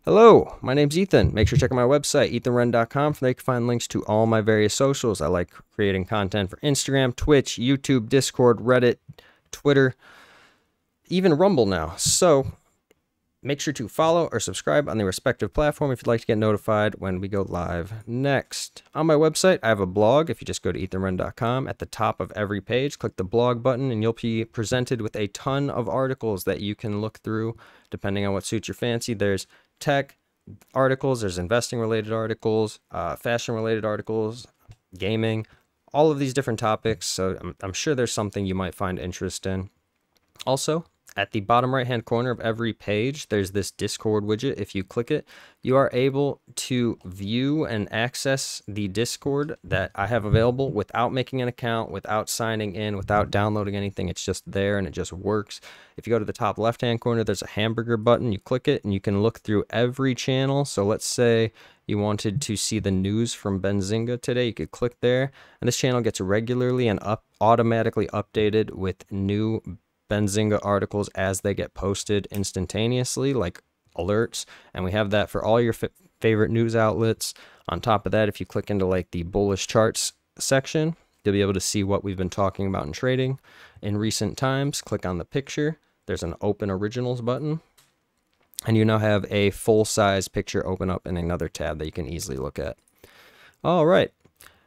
Hello, my name's Ethan. Make sure to check out my website, ethanwrenn.com. From there you can find links to all my various socials. I like creating content for Instagram, Twitch, YouTube, Discord, Reddit, Twitter, even Rumble now. So make sure to follow or subscribe on the respective platform if you'd like to get notified when we go live next. On my website, I have a blog. If you just go to ethanwrenn.com, at the top of every page, click the blog button, and you'll be presented with a ton of articles that you can look through depending on what suits your fancy. There's tech articles, there's investing related articles, fashion related articles, gaming, all of these different topics. So I'm sure there's something you might find interest in. Also, at the bottom right hand corner of every page, there's this Discord widget. If you click it, you are able to view and access the Discord that I have available without making an account, without signing in, without downloading anything. It's just there and it just works. If you go to the top left hand corner, there's a hamburger button. You click it and you can look through every channel. So let's say you wanted to see the news from Benzinga today, you could click there, and this channel gets regularly and automatically updated with new Benzinga articles as they get posted instantaneously, like alerts. And we have that for all your favorite news outlets. On top of that, if you click into like the bullish charts section, you'll be able to see what we've been talking about in trading in recent times. Click on the picture. There's an open originals button, and you now have a full-size picture open up in another tab that you can easily look at. All right.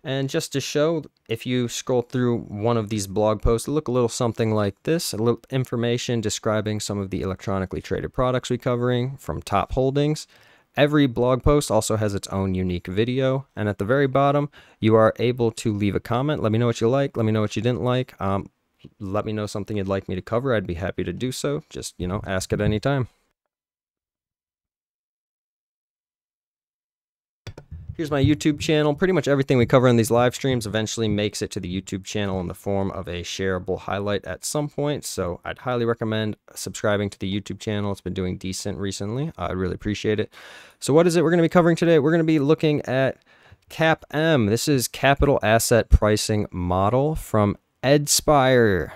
And just to show, if you scroll through one of these blog posts, it'll look a little something like this. A little information describing some of the electronically traded products we're covering from top holdings. Every blog post also has its own unique video. And at the very bottom, you are able to leave a comment. Let me know what you like. Let me know what you didn't like. Let me know something you'd like me to cover. I'd be happy to do so. Just, ask at any time. Here's my YouTube channel. Pretty much everything we cover in these live streams eventually makes it to the YouTube channel in the form of a shareable highlight at some point. So I'd highly recommend subscribing to the YouTube channel. It's been doing decent recently. I really appreciate it. So what is it we're going to be covering today? We're going to be looking at CAPM. This is Capital Asset Pricing Model from Ed Spire.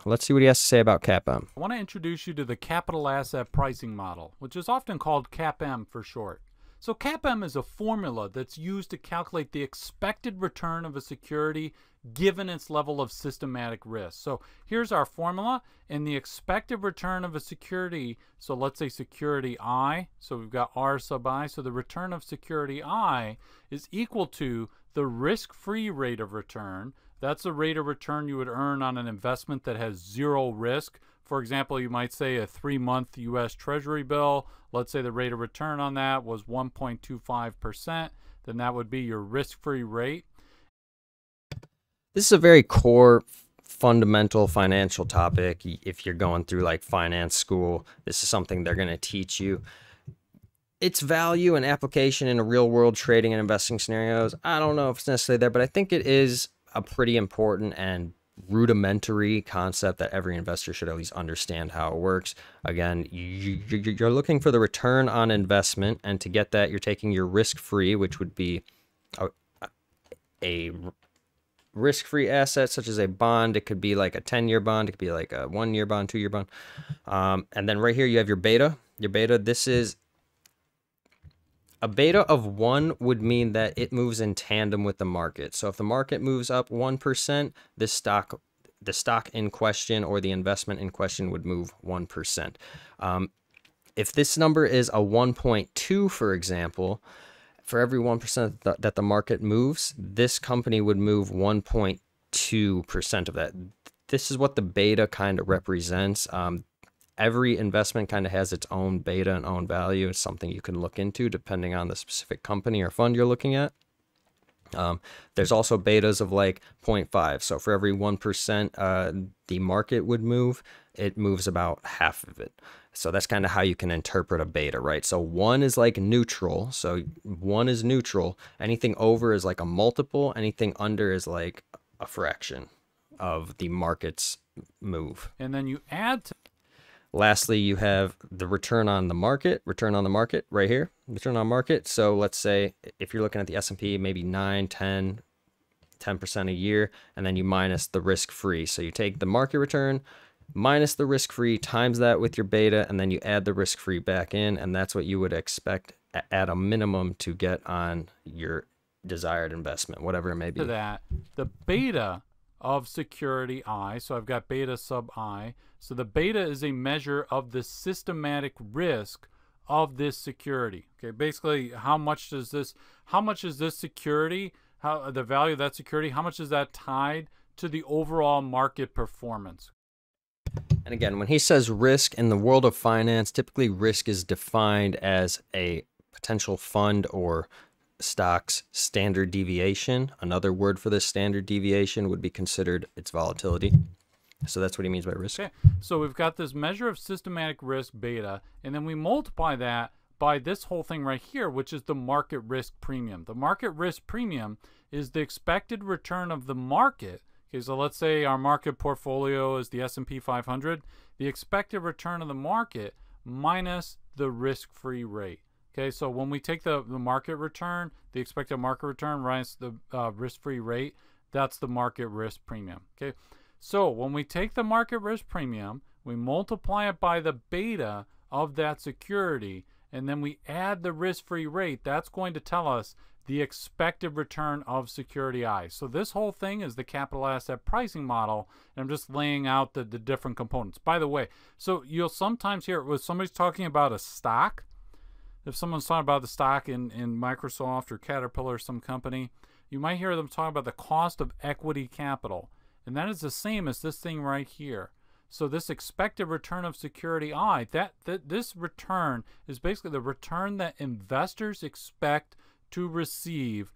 Let's see what he has to say about CAPM. I want to introduce you to the Capital Asset Pricing Model, which is often called CAPM for short. So CAPM is a formula that's used to calculate the expected return of a security given its level of systematic risk. So here's our formula, and the expected return of a security, so let's say security I, so we've got R sub I, so the return of security I is equal to the risk-free rate of return. That's the rate of return you would earn on an investment that has zero risk. For example, you might say a 3-month U.S. Treasury bill. Let's say the rate of return on that was 1.25%. Then that would be your risk-free rate. This is a very core, fundamental financial topic. If you're going through like finance school, this is something they're going to teach you. Its value and application in a real-world trading and investing scenarios, I don't know if it's necessarily there, but I think it is a pretty important and rudimentary concept that every investor should at least understand how it works. Again, you're looking for the return on investment, and to get that, you're taking your risk-free, which would be a risk-free asset such as a bond. It could be like a 10-year bond. It could be like a 1-year bond, 2-year bond. And then right here you have your beta. Your beta, this is a beta of 1 would mean that it moves in tandem with the market. So if the market moves up 1%, the stock in question or the investment in question would move 1%. If this number is a 1.2, for example, for every 1% that the market moves, this company would move 1.2% of that. This is what the beta kind of represents. Every investment kind of has its own beta and own value. It's something you can look into depending on the specific company or fund you're looking at. There's also betas of like 0.5. So for every 1% the market would move, it moves about half of it. So that's kind of how you can interpret a beta, right? So 1 is like neutral. So 1 is neutral. Anything over is like a multiple. Anything under is like a fraction of the market's move. And then you add to Lastly, you have the return on the market right here, return on market. So let's say if you're looking at the S&P, maybe 9, 10% a year, and then you minus the risk-free. So you take the market return, minus the risk-free, times that with your beta, and then you add the risk-free back in, and that's what you would expect at a minimum to get on your desired investment, whatever it may be. To that, the beta of security I, so I've got beta sub I, so the beta is a measure of the systematic risk of this security. Okay, basically how much is this security, how the value of that security, how much is that tied to the overall market performance? And again, when he says risk in the world of finance, typically risk is defined as a potential fund or stock's standard deviation. Another word for this standard deviation would be considered its volatility. So that's what he means by risk. Okay, so we've got this measure of systematic risk beta, and then we multiply that by this whole thing right here, which is the market risk premium. The market risk premium is the expected return of the market. Okay, so let's say our market portfolio is the S&P 500. The expected return of the market minus the risk-free rate. Okay, so when we take the market return, the expected market return minus the risk-free rate, that's the market risk premium. Okay, so when we take the market risk premium, we multiply it by the beta of that security, and then we add the risk-free rate. That's going to tell us the expected return of security I. So this whole thing is the capital asset pricing model, and I'm just laying out the different components. By the way, so you'll sometimes hear when somebody's talking about a stock, if someone's talking about the stock in Microsoft or Caterpillar or some company, you might hear them talk about the cost of equity capital. And that is the same as this thing right here. So this expected return of security I, this return is basically the return that investors expect to receive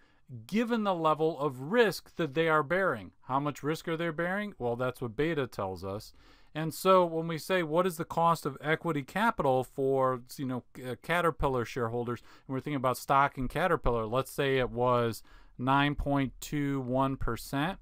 given the level of risk that they are bearing. How much risk are they bearing? Well, that's what beta tells us. And so when we say what is the cost of equity capital for Caterpillar shareholders, and we're thinking about stock in Caterpillar, let's say it was 9.21%.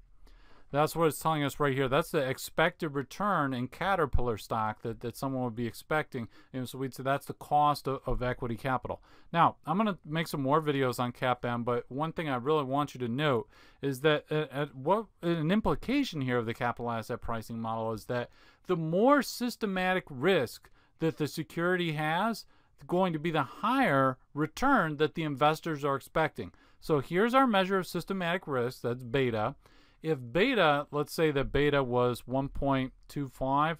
That's what it's telling us right here. That's the expected return in Caterpillar stock that someone would be expecting. And so we'd say that's the cost of equity capital. Now, I'm going to make some more videos on CAPM, but one thing I really want you to note is that an implication here of the capital asset pricing model is that the more systematic risk that the security has, going to be the higher return that the investors are expecting. So here's our measure of systematic risk, that's beta. If beta, let's say that beta was 1.25,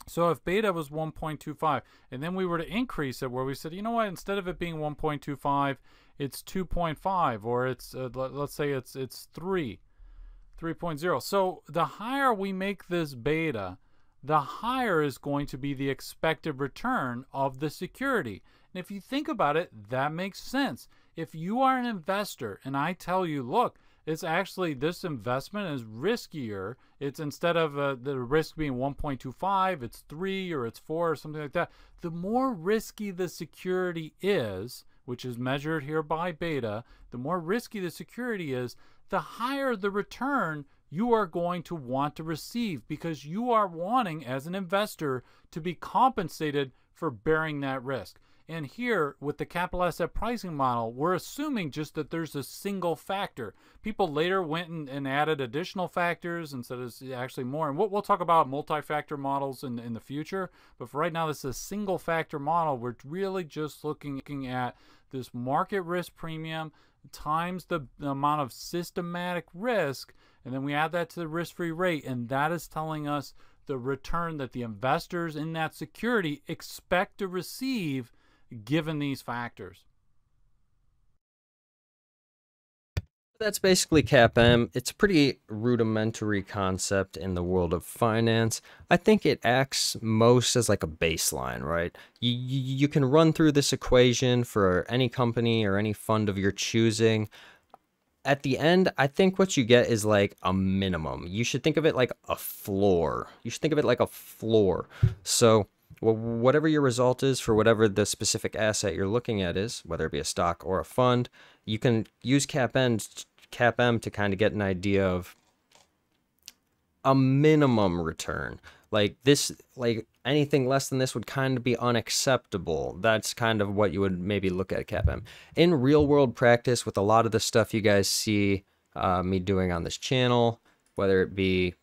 so if beta was 1.25, and then we were to increase it where we said, you know what, instead of it being 1.25, it's 2.5, or it's, let's say it's 3.0. So the higher we make this beta, the higher is going to be the expected return of the security. And if you think about it, that makes sense. If you are an investor and I tell you, look, it's actually this investment is riskier. It's instead of the risk being 1.25, it's 3 or it's 4 or something like that. The more risky the security is, which is measured here by beta, the more risky the security is, the higher the return you are going to want to receive, because you are wanting, as an investor, to be compensated for bearing that risk. And here, with the capital asset pricing model, we're assuming just that there's a single factor. People later went and added additional factors and said it's actually more. And we'll talk about multi-factor models in the future. But for right now, this is a single factor model. We're really just looking at this market risk premium times the amount of systematic risk, and then we add that to the risk-free rate, and that is telling us the return that the investors in that security expect to receive given these factors. That's basically CAPM. It's a pretty rudimentary concept in the world of finance. I think it acts most as like a baseline, right? You can run through this equation for any company or any fund of your choosing. At the end, I think what you get is like a minimum. You should think of it like a floor. So whatever your result is for whatever the specific asset you're looking at is, whether it be a stock or a fund, you can use CAPM to kind of get an idea of a minimum return. Like this, like anything less than this would kind of be unacceptable. That's kind of what you would maybe look at CAPM. In real world practice, with a lot of the stuff you guys see me doing on this channel, whether it be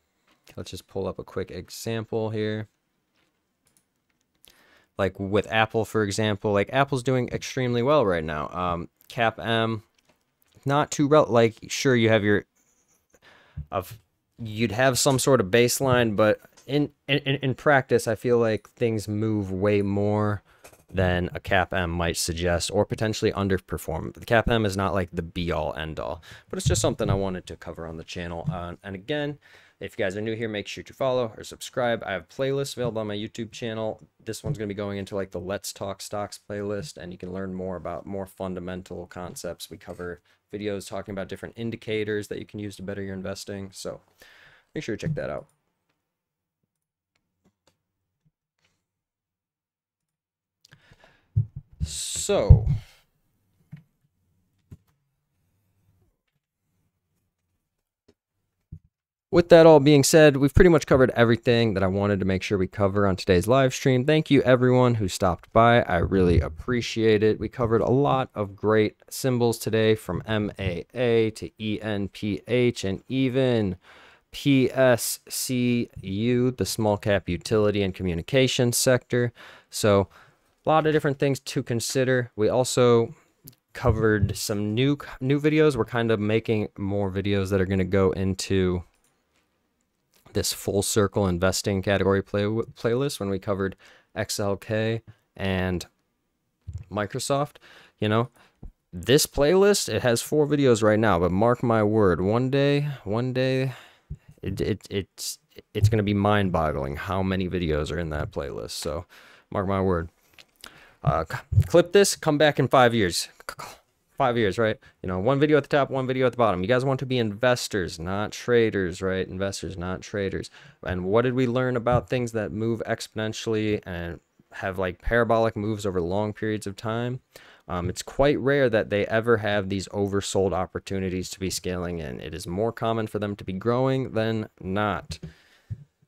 Let's just pull up a quick example here. Like with Apple, for example, like Apple's doing extremely well right now. CAPM, not too like sure you have your you'd have some sort of baseline, but in practice, I feel like things move way more than a CAPM might suggest, or potentially underperform. The CAPM is not like the be all end all, but it's just something I wanted to cover on the channel. And again, if you guys are new here, make sure to follow or subscribe. I have playlists available on my YouTube channel. This one's going to be going into like the Let's Talk Stocks playlist, and you can learn more about more fundamental concepts. We cover videos talking about different indicators that you can use to better your investing. So make sure to check that out. So with that all being said, we've pretty much covered everything that I wanted to make sure we cover on today's live stream. Thank you everyone who stopped by. I really appreciate it. We covered a lot of great symbols today, from MAA to ENPH and even PSCU, the small cap utility and communications sector. So a lot of different things to consider. We also covered some new videos. We're kind of making more videos that are going to go into this full circle investing category playlist when we covered XLK and Microsoft. You know, this playlist, it has 4 videos right now, but mark my word, one day it's going to be mind-boggling how many videos are in that playlist. So mark my word. Clip this, come back in 5 years. 5 years, right? You know, one video at the top, one video at the bottom. You guys want to be investors, not traders, right? Investors, not traders. And what did we learn about things that move exponentially and have like parabolic moves over long periods of time? It's quite rare that they ever have these oversold opportunities to be scaling in. It is more common for them to be growing than not.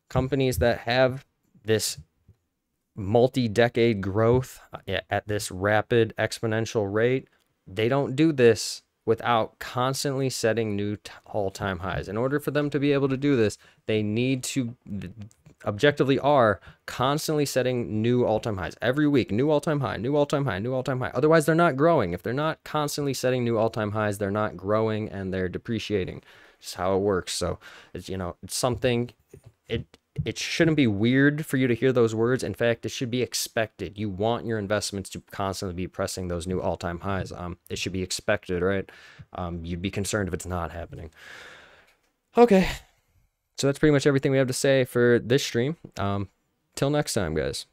Companies that have this multi-decade growth at this rapid exponential rate, they don't do this without constantly setting new all-time highs. In order for them to be able to do this, they need to objectively are constantly setting new all-time highs every week. New all-time high, new all-time high, new all-time high. Otherwise, they're not growing. If they're not constantly setting new all-time highs, they're not growing and they're depreciating. Just how it works. So it's, you know, it's something, it shouldn't be weird for you to hear those words. In fact, it should be expected. You want your investments to constantly be pressing those new all-time highs. It should be expected, right? You'd be concerned if it's not happening. Okay. So that's pretty much everything we have to say for this stream. Till next time, guys.